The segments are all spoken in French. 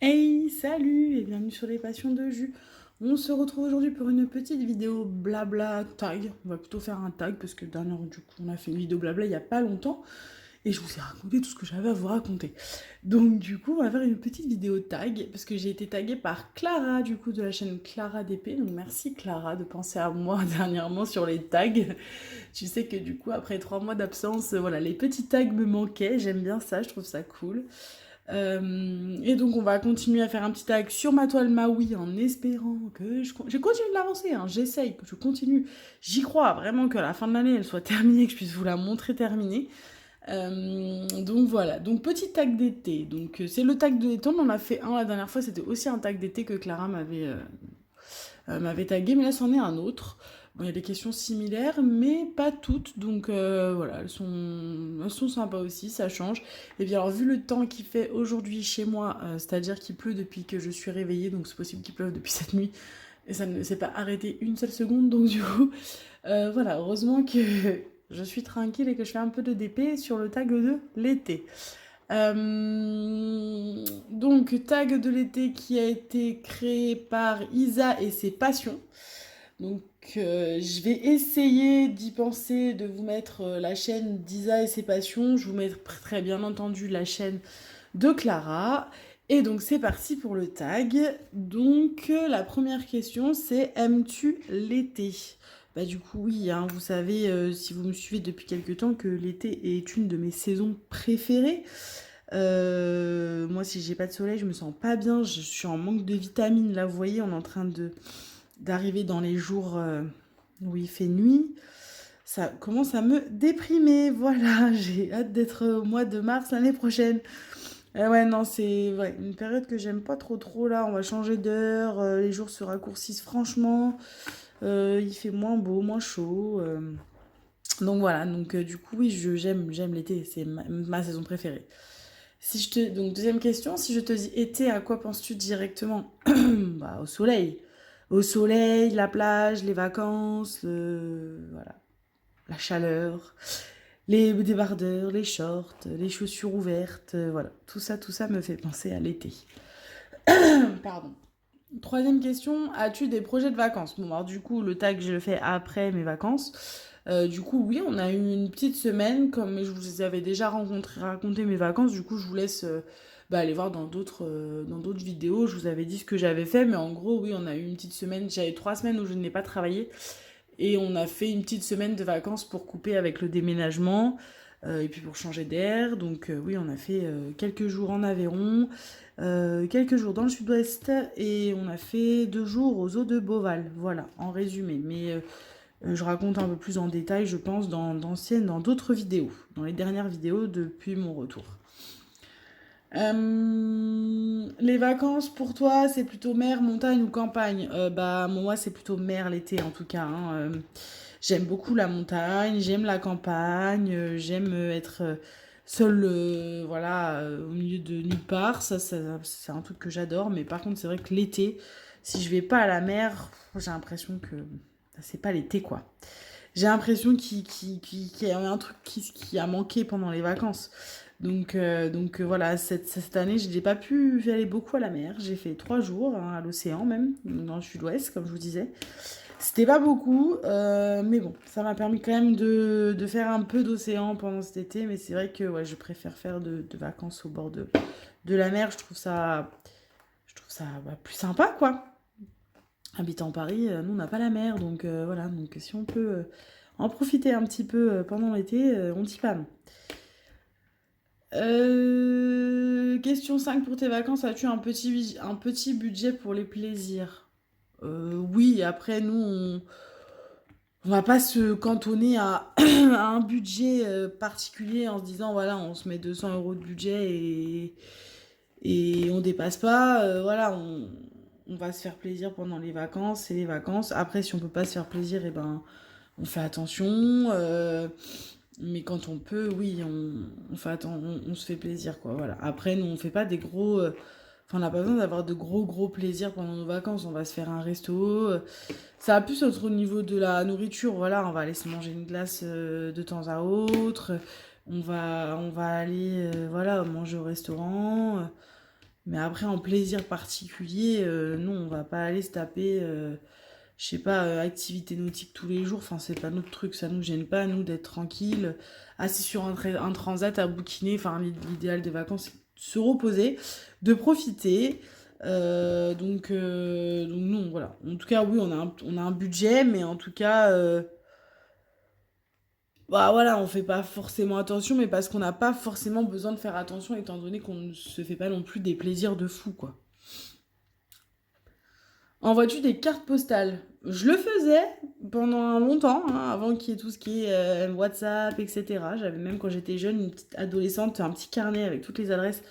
Hey, salut et bienvenue sur les passions de jus. On se retrouve aujourd'hui pour une petite vidéo blabla tag. On va plutôt faire un tag parce que dernièrement du coup on a fait une vidéo blabla il y a pas longtemps et je vous ai raconté tout ce que j'avais à vous raconter. Donc du coup on va faire une petite vidéo tag parce que j'ai été taguée par Clara du coup de la chaîne Clara DP. Donc merci Clara de penser à moi dernièrement sur les tags. Tu sais que du coup après 3 mois d'absence, voilà, les petits tags me manquaient. J'aime bien ça, je trouve ça cool. Et donc on va continuer à faire un petit tag sur ma toile Maui en espérant que je continue de l'avancer, hein, j'essaye, que je continue. J'y crois vraiment qu'à la fin de l'année elle soit terminée, que je puisse vous la montrer terminée. Donc voilà, donc petit tag d'été. Donc c'est le tag de l'été, on en a fait un la dernière fois, c'était aussi un tag d'été que Clara m'avait tagué, mais là c'en est un autre. Bon, il y a des questions similaires, mais pas toutes, donc voilà, elles sont sympas aussi, ça change. Et bien alors, vu le temps qu'il fait aujourd'hui chez moi, c'est-à-dire qu'il pleut depuis que je suis réveillée, donc c'est possible qu'il pleuve depuis cette nuit, et ça ne s'est pas arrêté une seule seconde, donc du coup, voilà, heureusement que je suis tranquille et que je fais un peu de DP sur le tag de l'été. Donc, tag de l'été qui a été créé par Isa et ses passions. Donc, je vais essayer d'y penser, de vous mettre la chaîne d'Isa et ses passions. Je vous mettrai bien entendu la chaîne de Clara. Et donc, c'est parti pour le tag. Donc, la première question, c'est aimes-tu l'été? Bah, du coup, oui, hein, vous savez, si vous me suivez depuis quelques temps, que l'été est une de mes saisons préférées. Moi, si j'ai pas de soleil, je me sens pas bien. Je suis en manque de vitamines. Là, vous voyez, on est en train d'arriver dans les jours où il fait nuit. Ça commence à me déprimer. Voilà, j'ai hâte d'être au mois de mars l'année prochaine. Ouais, non, c'est ouais, une période que j'aime pas trop trop là. On va changer d'heure, les jours se raccourcissent franchement. Il fait moins beau, moins chaud. Donc voilà, donc du coup, oui, j'aime l'été. C'est ma saison préférée. Donc, deuxième question, si je te dis été, à quoi penses-tu directement? Bah, au soleil. Au soleil, la plage, les vacances, voilà, la chaleur, les débardeurs, les shorts, les chaussures ouvertes, voilà. Tout ça me fait penser à l'été. Pardon. Troisième question, as-tu des projets de vacances? Bon, alors du coup, le tag, je le fais après mes vacances. Du coup, oui, on a eu une petite semaine, comme je vous avais déjà raconté mes vacances. Du coup, je vous laisse aller voir dans d'autres vidéos. Je vous avais dit ce que j'avais fait, mais en gros, oui, on a eu une petite semaine. J'avais 3 semaines où je n'ai pas travaillé. Et on a fait une petite semaine de vacances pour couper avec le déménagement et puis pour changer d'air. Donc oui, on a fait quelques jours en Aveyron, quelques jours dans le sud-ouest et on a fait 2 jours aux eaux de Beauval. Voilà, en résumé. Mais je raconte un peu plus en détail, je pense, dans d'autres vidéos, dans les dernières vidéos depuis mon retour. Les vacances pour toi, c'est plutôt mer, montagne ou campagne? Bah moi c'est plutôt mer l'été en tout cas, hein. J'aime beaucoup la montagne, j'aime la campagne, j'aime être seule, voilà, au milieu de nulle part. Ça, c'est un truc que j'adore. Mais par contre, c'est vrai que l'été, si je vais pas à la mer, j'ai l'impression que c'est pas l'été, quoi. J'ai l'impression qu'il y a un truc qui a manqué pendant les vacances. Donc voilà, cette année, je n'ai pas pu aller beaucoup à la mer. J'ai fait 3 jours hein, à l'océan même, dans le sud-ouest, comme je vous disais. C'était pas beaucoup, mais bon, ça m'a permis quand même de faire un peu d'océan pendant cet été. Mais c'est vrai que ouais, je préfère faire de vacances au bord de la mer. Je trouve ça plus sympa, quoi. Habitant Paris, nous on n'a pas la mer, donc voilà. Donc si on peut en profiter un petit peu pendant l'été, on t'y pas. Question 5 pour tes vacances, as-tu un petit budget pour les plaisirs? Oui, après nous on va pas se cantonner à, à un budget particulier en se disant voilà on se met 200 euros de budget et on dépasse pas. Voilà, on va se faire plaisir pendant les vacances, c'est les vacances. Après si on peut pas se faire plaisir, et ben on fait attention. Mais quand on peut, oui, on se fait plaisir quoi. Voilà. Après nous on fait pas des gros Enfin, on n'a pas besoin d'avoir de gros plaisirs pendant nos vacances. On va se faire un resto. Ça va plus être au niveau de la nourriture. Voilà, on va aller se manger une glace de temps à autre. On va aller voilà, manger au restaurant. Mais après, en plaisir particulier, non, on va pas aller se taper, je sais pas, activité nautique tous les jours. Enfin, c'est pas notre truc, ça nous gêne pas, nous, d'être tranquille, assis sur un transat à bouquiner. Enfin, l'idéal des vacances, c'est de se reposer, de profiter. Donc non, voilà. En tout cas, oui, on a un budget, mais en tout cas, bah voilà, on fait pas forcément attention, mais parce qu'on n'a pas forcément besoin de faire attention, étant donné qu'on ne se fait pas non plus des plaisirs de fou, quoi. Envoies-tu des cartes postales? Je le faisais pendant un longtemps, hein, avant qu'il y ait tout ce qui est WhatsApp, etc. J'avais même quand j'étais jeune, une petite adolescente, un petit carnet avec toutes les adresses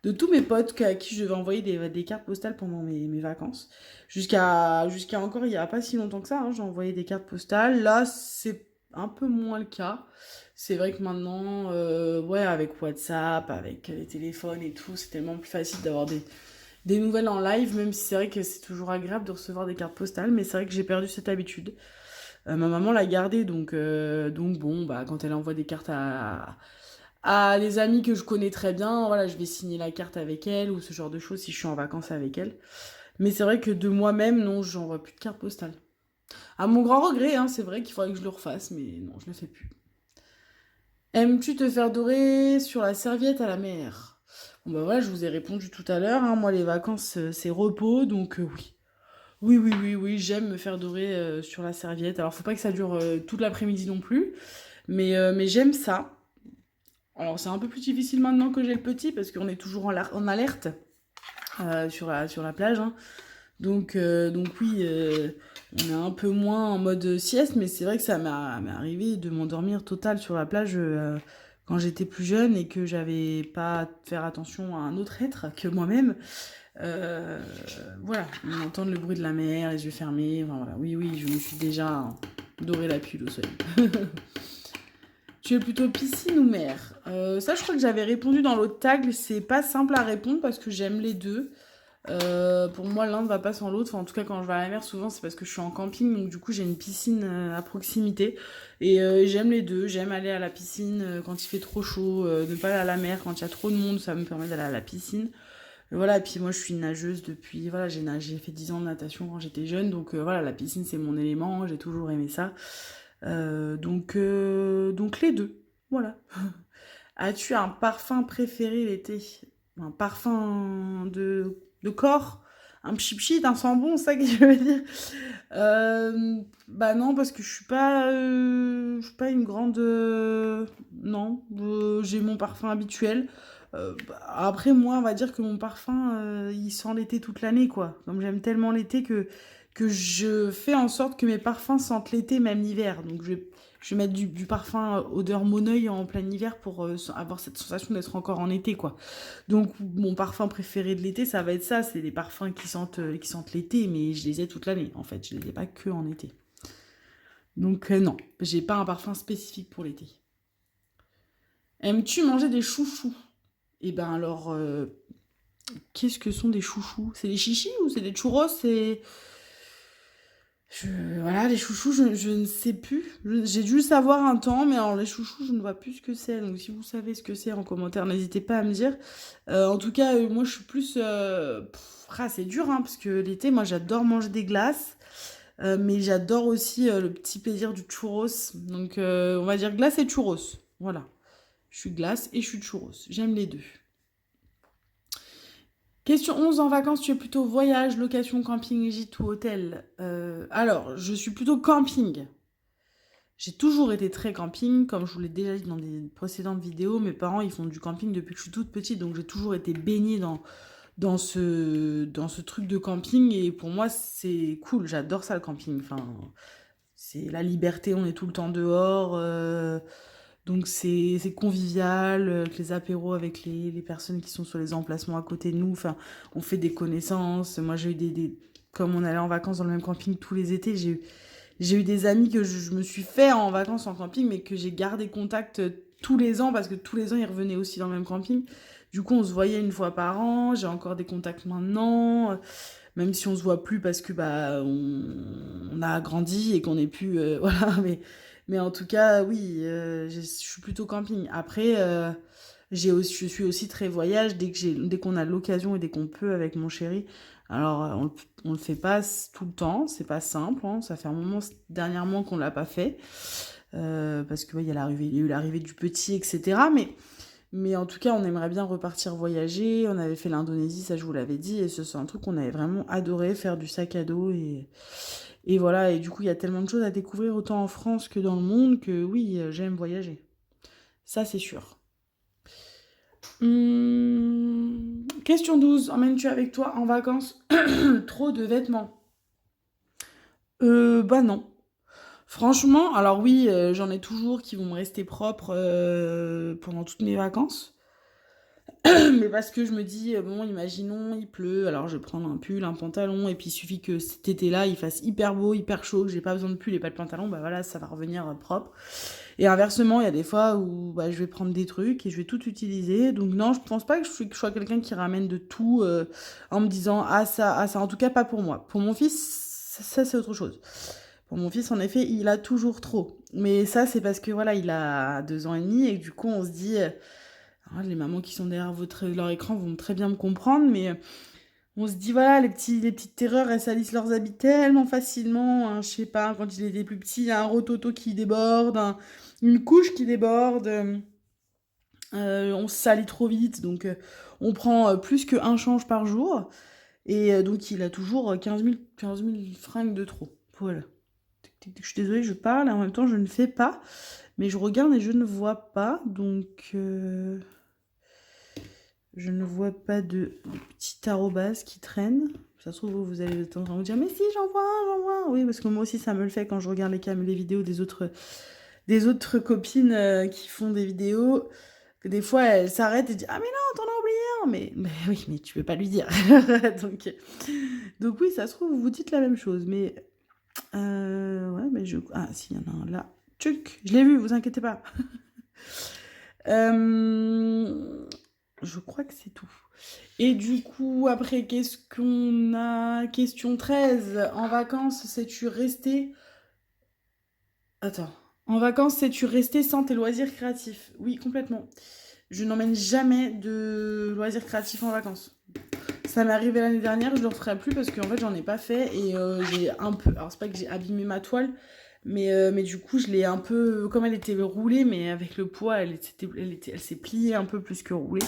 de tous mes potes à qui je devais envoyer des cartes postales pendant mes vacances. Jusqu'à encore il n'y a pas si longtemps que ça, hein, j'ai envoyé des cartes postales. Là, c'est un peu moins le cas. C'est vrai que maintenant, ouais, avec WhatsApp, avec les téléphones et tout, c'est tellement plus facile d'avoir des nouvelles en live, même si c'est vrai que c'est toujours agréable de recevoir des cartes postales, mais c'est vrai que j'ai perdu cette habitude. Ma maman l'a gardée, donc bon, bah, quand elle envoie des cartes à des amis que je connais très bien, voilà, je vais signer la carte avec elle ou ce genre de choses si je suis en vacances avec elle. Mais c'est vrai que de moi-même, non, j'envoie plus de cartes postales. À mon grand regret, hein, c'est vrai qu'il faudrait que je le refasse, mais non, je le fais plus. Aimes-tu te faire dorer sur la serviette à la mer? Bon bah voilà, je vous ai répondu tout à l'heure, hein. Moi les vacances c'est repos, donc oui. Oui, j'aime me faire dorer sur la serviette. Alors faut pas que ça dure toute l'après-midi non plus, mais j'aime ça. Alors c'est un peu plus difficile maintenant que j'ai le petit parce qu'on est toujours en alerte sur la plage, hein. Donc oui, on est un peu moins en mode sieste, mais c'est vrai que ça m'est arrivé de m'endormir total sur la plage quand j'étais plus jeune et que j'avais pas à faire attention à un autre être que moi-même. Euh, voilà, on entend le bruit de la mer, les yeux fermés, enfin, voilà. Oui, je me suis déjà doré la pule au soleil. Tu es plutôt piscine ou mer? Ça, je crois que j'avais répondu dans l'autre tag. C'est pas simple à répondre parce que j'aime les deux. Pour moi, l'un ne va pas sans l'autre. Enfin, en tout cas, quand je vais à la mer, souvent, c'est parce que je suis en camping. Donc, du coup, j'ai une piscine à proximité. Et j'aime les deux. J'aime aller à la piscine quand il fait trop chaud. Ne pas aller à la mer quand il y a trop de monde. Ça me permet d'aller à la piscine. Et voilà, et puis moi, je suis nageuse depuis... Voilà, j'ai fait 10 ans de natation quand j'étais jeune. Donc, voilà, la piscine, c'est mon élément. J'ai toujours aimé ça. Donc les deux. Voilà. As-tu un parfum préféré l'été? Un parfum de corps? Un pchit un sambon, ça que je veux dire? Bah non, parce que je suis pas une grande... non, j'ai mon parfum habituel. Bah, après, moi, on va dire que mon parfum, il sent l'été toute l'année, quoi. Comme j'aime tellement l'été que je fais en sorte que mes parfums sentent l'été, même l'hiver. Donc je vais mettre du parfum odeur Moneuil en plein hiver pour avoir cette sensation d'être encore en été, quoi. Donc mon parfum préféré de l'été, ça va être ça. C'est des parfums qui sentent l'été, mais je les ai toute l'année, en fait. Je les ai pas que en été. Donc non, j'ai pas un parfum spécifique pour l'été. Aimes-tu manger des chouchous? Eh ben alors, qu'est-ce que sont des chouchous? C'est des chichis ou c'est des churros? Voilà, les chouchous, je ne sais plus. J'ai dû le savoir un temps, mais alors les chouchous, je ne vois plus ce que c'est. Donc si vous savez ce que c'est en commentaire, n'hésitez pas à me dire. En tout cas, moi je suis plus... c'est dur, hein, parce que l'été, moi j'adore manger des glaces. Mais j'adore aussi le petit plaisir du churros. Donc on va dire glace et churros. Voilà. Je suis glace et je suis churros. J'aime les deux. Question 11, en vacances, tu es plutôt voyage, location, camping, gîte ou hôtel? Alors, je suis plutôt camping. J'ai toujours été très camping, comme je vous l'ai déjà dit dans des précédentes vidéos. Mes parents, ils font du camping depuis que je suis toute petite, donc j'ai toujours été baignée dans ce truc de camping. Et pour moi, c'est cool, j'adore ça le camping. Enfin, c'est la liberté, on est tout le temps dehors. Donc c'est convivial, avec les apéros avec les personnes qui sont sur les emplacements à côté de nous. Enfin, on fait des connaissances. Moi, j'ai eu comme on allait en vacances dans le même camping tous les étés, J'ai eu des amis que je me suis fait en vacances en camping, mais que j'ai gardé contact tous les ans, parce que tous les ans, ils revenaient aussi dans le même camping. Du coup, on se voyait une fois par an. J'ai encore des contacts maintenant, même si on se voit plus parce que bah on a grandi et qu'on n'est plus voilà. Mais en tout cas, oui, je suis plutôt camping. Après, je suis aussi très voyage dès qu'on a l'occasion et dès qu'on peut avec mon chéri. Alors, on le fait pas tout le temps, c'est pas simple, hein. Ça fait un moment dernièrement qu'on l'a pas fait. Parce que ouais, il y a eu l'arrivée du petit, etc. Mais en tout cas, on aimerait bien repartir voyager. On avait fait l'Indonésie, ça je vous l'avais dit, et c'est un truc qu'on avait vraiment adoré, faire du sac à dos et voilà. Et du coup, il y a tellement de choses à découvrir autant en France que dans le monde que oui, j'aime voyager. Ça, c'est sûr. Question 12. Emmènes-tu avec toi en vacances trop de vêtements? Bah non. Franchement, alors oui, j'en ai toujours qui vont me rester propres pendant toutes mes vacances. Mais parce que je me dis, bon, imaginons, il pleut, alors je vais prendre un pull, un pantalon, et puis il suffit que cet été-là, il fasse hyper beau, hyper chaud, que j'ai pas besoin de pull et pas de pantalon, bah voilà, ça va revenir propre. Et inversement, il y a des fois où bah, je vais prendre des trucs et je vais tout utiliser. Donc non, je pense pas que je sois quelqu'un qui ramène de tout en me disant, ah ça, en tout cas pas pour moi. Pour mon fils, ça c'est autre chose. Pour mon fils, en effet, il a toujours trop. Mais ça, c'est parce que voilà, il a 2 ans et demi et que, du coup, on se dit, alors, les mamans qui sont derrière leur écran vont très bien me comprendre, mais on se dit, voilà, les petites terreurs, elles salissent leurs habits tellement facilement, hein. Je sais pas, quand il était plus petit, il y a un rototo qui déborde, une couche qui déborde, on se salit trop vite, donc on prend plus qu'un change par jour, et donc il a toujours 15 000 fringues de trop. Voilà. Je suis désolée, je parle, et en même temps je ne fais pas, mais je regarde et je ne vois pas, donc... Je ne vois pas de petit arrobas qui traîne. Ça se trouve, vous allez être en train de vous dire, mais si, j'en vois un, j'en vois un. Oui, parce que moi aussi, ça me le fait quand je regarde les vidéos des autres copines qui font des vidéos. Que des fois, elles s'arrêtent et disent, ah, mais non, t'en as oublié un. Mais oui, mais tu peux pas lui dire. donc, donc oui, ça se trouve, vous vous dites la même chose. Mais ouais, mais je... Ah, si, il y en a un là. Tchuc, je l'ai vu, vous inquiétez pas. Je crois que c'est tout. Et du coup, après, qu'est-ce qu'on a? Question 13. En vacances, sais-tu rester... Attends. En vacances, sais-tu rester sans tes loisirs créatifs? Oui, complètement. Je n'emmène jamais de loisirs créatifs en vacances. Ça m'est arrivé l'année dernière, je ne le referai plus parce qu'en fait, j'en ai pas fait et j'ai un peu... Alors, c'est pas que j'ai abîmé ma toile, mais du coup, je l'ai un peu... Comme elle était roulée, mais avec le poids, elle s'est pliée un peu plus que roulée.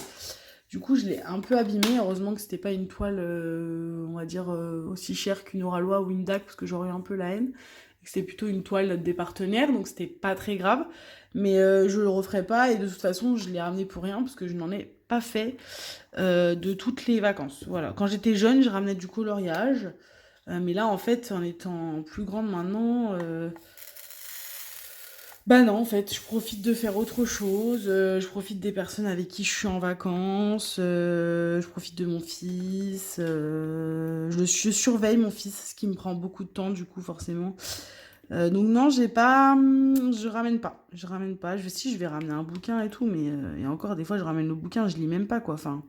Du coup, je l'ai un peu abîmée. Heureusement que c'était pas une toile, on va dire, aussi chère qu'une Oralois ou une DAC, parce que j'aurais eu un peu la haine. C'était plutôt une toile des partenaires, donc c'était pas très grave. Mais je le referai pas, et de toute façon, je l'ai ramené pour rien, parce que je n'en ai pas fait de toutes les vacances. Voilà. Quand j'étais jeune, je ramenais du coloriage. Mais là, en fait, en étant plus grande maintenant, bah non, en fait, je profite de faire autre chose, je profite des personnes avec qui je suis en vacances, je profite de mon fils, je surveille mon fils, ce qui me prend beaucoup de temps du coup forcément. Donc non, j'ai pas, je ramène pas. Si, je vais ramener un bouquin et tout, mais et encore des fois je ramène le bouquin, je lis même pas quoi. Enfin,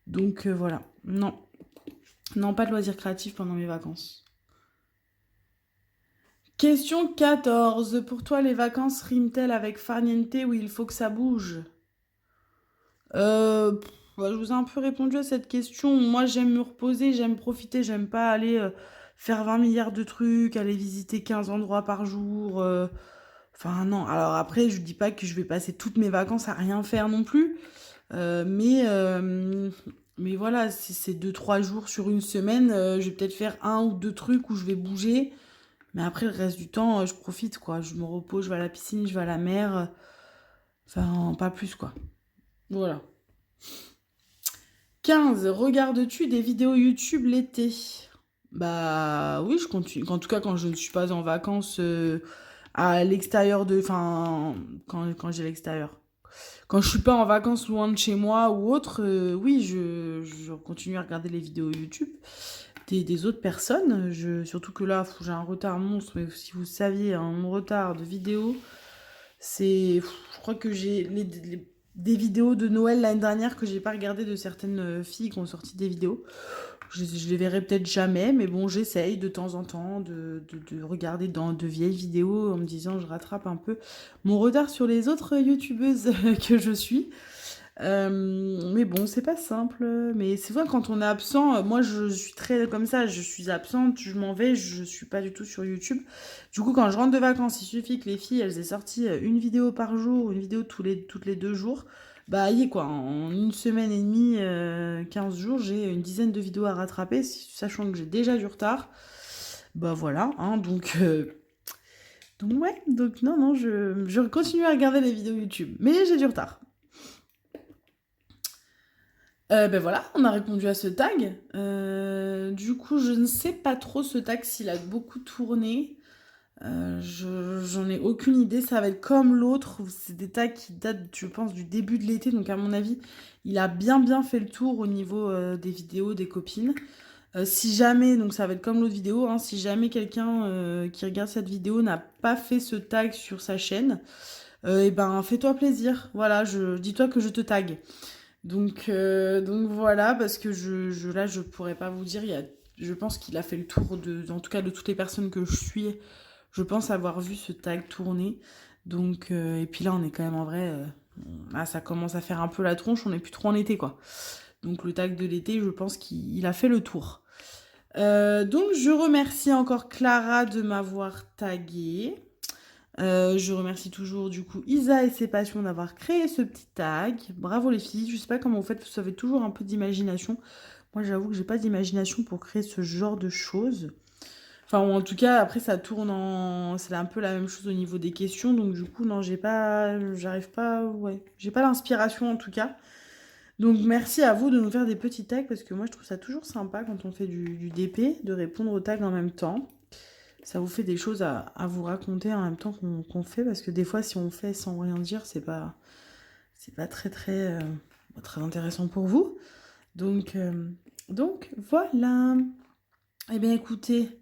donc voilà, non, non, pas de loisirs créatifs pendant mes vacances. Question 14. Pour toi, les vacances riment-elles avec farniente où il faut que ça bouge? Bah, je vous ai un peu répondu à cette question. Moi, j'aime me reposer, j'aime profiter, j'aime pas aller faire 20 milliards de trucs, aller visiter 15 endroits par jour. Enfin, non. Alors après, je dis pas que je vais passer toutes mes vacances à rien faire non plus. Mais voilà, si c'est 2 3 jours sur une semaine, je vais peut-être faire un ou deux trucs où je vais bouger. Mais après, le reste du temps, je profite, quoi. Je me repose, je vais à la piscine, je vais à la mer. Enfin, pas plus, quoi. Voilà. 15. Regardes-tu des vidéos YouTube l'été? Bah oui, je continue. En tout cas, quand je ne suis pas en vacances à l'extérieur de... Enfin, quand j'ai l'extérieur. Quand je suis pas en vacances loin de chez moi ou autre, oui, je continue à regarder les vidéos YouTube. des autres personnes. Surtout que là, j'ai un retard monstre, mais si vous saviez, hein, mon retard de vidéo, je crois que j'ai des vidéos de Noël l'année dernière que j'ai pas regardé de certaines filles qui ont sorti des vidéos. Je les verrai peut-être jamais, mais bon, j'essaye de temps en temps de regarder de vieilles vidéos en me disant je rattrape un peu mon retard sur les autres youtubeuses que je suis. Mais bon, c'est pas simple. Mais c'est vrai, quand on est absent, moi je suis très comme ça, je suis absente, je m'en vais, je suis pas du tout sur YouTube. Du coup, quand je rentre de vacances, il suffit que les filles, elles aient sorti une vidéo par jour, une vidéo toutes les 2 jours. Bah, y est quoi, en une semaine et demie, 15 jours, j'ai une dizaine de vidéos à rattraper, sachant que j'ai déjà du retard. Bah voilà, hein, donc ouais, donc non, je continue à regarder les vidéos YouTube, mais j'ai du retard. Ben voilà, on a répondu à ce tag. Du coup, je ne sais pas trop ce tag s'il a beaucoup tourné. J'en ai aucune idée. Ça va être comme l'autre. C'est des tags qui datent, je pense, du début de l'été. Donc, à mon avis, il a bien fait le tour au niveau des vidéos des copines. Si jamais, donc ça va être comme l'autre vidéo, hein, si jamais quelqu'un qui regarde cette vidéo n'a pas fait ce tag sur sa chaîne, et ben fais-toi plaisir. Voilà, dis-toi que je te tag. Donc voilà, parce que là, je pourrais pas vous dire. Je pense qu'il a fait le tour en tout cas, de toutes les personnes que je suis. Je pense avoir vu ce tag tourner. Donc, et puis là, on est quand même en vrai. Ça commence à faire un peu la tronche. On n'est plus trop en été, quoi. Donc le tag de l'été, je pense qu'il a fait le tour. Donc je remercie encore Clara de m'avoir tagué. Je remercie toujours du coup Isa et ses passions d'avoir créé ce petit tag. Bravo les filles, je sais pas comment vous faites, vous avez toujours un peu d'imagination. Moi j'avoue que j'ai pas d'imagination pour créer ce genre de choses. Enfin ou en tout cas après ça tourne en... C'est un peu la même chose au niveau des questions, donc du coup non j'arrive pas, ouais, j'ai pas l'inspiration en tout cas. Donc merci à vous de nous faire des petits tags parce que moi je trouve ça toujours sympa quand on fait du DP de répondre aux tags en même temps. Ça vous fait des choses à vous raconter en même temps qu'on fait, parce que des fois, si on fait sans rien dire, c'est pas très intéressant pour vous. Donc voilà. Eh bien, écoutez.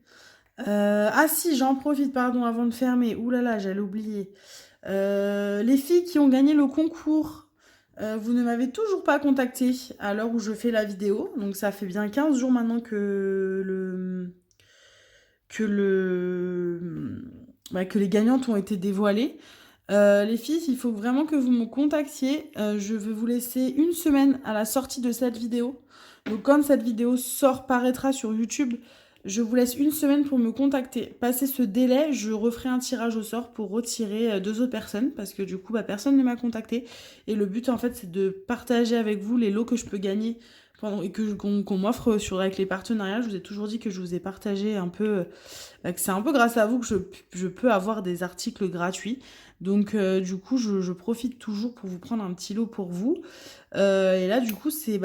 Ah si, j'en profite, pardon, avant de fermer. Ouh là là, j'allais oublier. Les filles qui ont gagné le concours, vous ne m'avez toujours pas contacté à l'heure où je fais la vidéo. Donc ça fait bien 15 jours maintenant que les gagnantes ont été dévoilées. Les filles, il faut vraiment que vous me contactiez. Je vais vous laisser une semaine à la sortie de cette vidéo. Donc quand cette vidéo paraîtra sur YouTube, je vous laisse une semaine pour me contacter. Passé ce délai, je referai un tirage au sort pour retirer 2 autres personnes parce que du coup, personne ne m'a contacté. Et le but, en fait, c'est de partager avec vous les lots que je peux gagner et qu'on m'offre avec les partenariats. Je vous ai toujours dit que je vous ai partagé un peu, que c'est un peu grâce à vous que je peux avoir des articles gratuits. Donc du coup, je profite toujours pour vous prendre un petit lot pour vous. Et là, du coup, c'est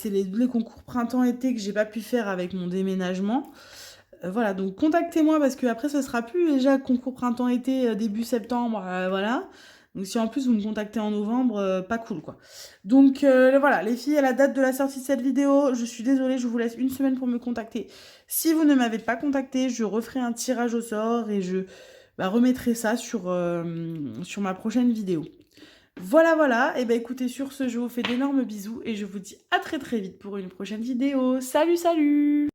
les concours printemps-été que j'ai pas pu faire avec mon déménagement. Voilà, donc contactez-moi parce que après ce sera plus déjà concours printemps-été début septembre, voilà. Donc si en plus vous me contactez en novembre, pas cool quoi. Donc voilà, les filles, à la date de la sortie de cette vidéo, je suis désolée, je vous laisse une semaine pour me contacter. Si vous ne m'avez pas contacté, je referai un tirage au sort et je remettrai ça sur ma prochaine vidéo. Voilà, et ben écoutez, sur ce, je vous fais d'énormes bisous et je vous dis à très vite pour une prochaine vidéo. Salut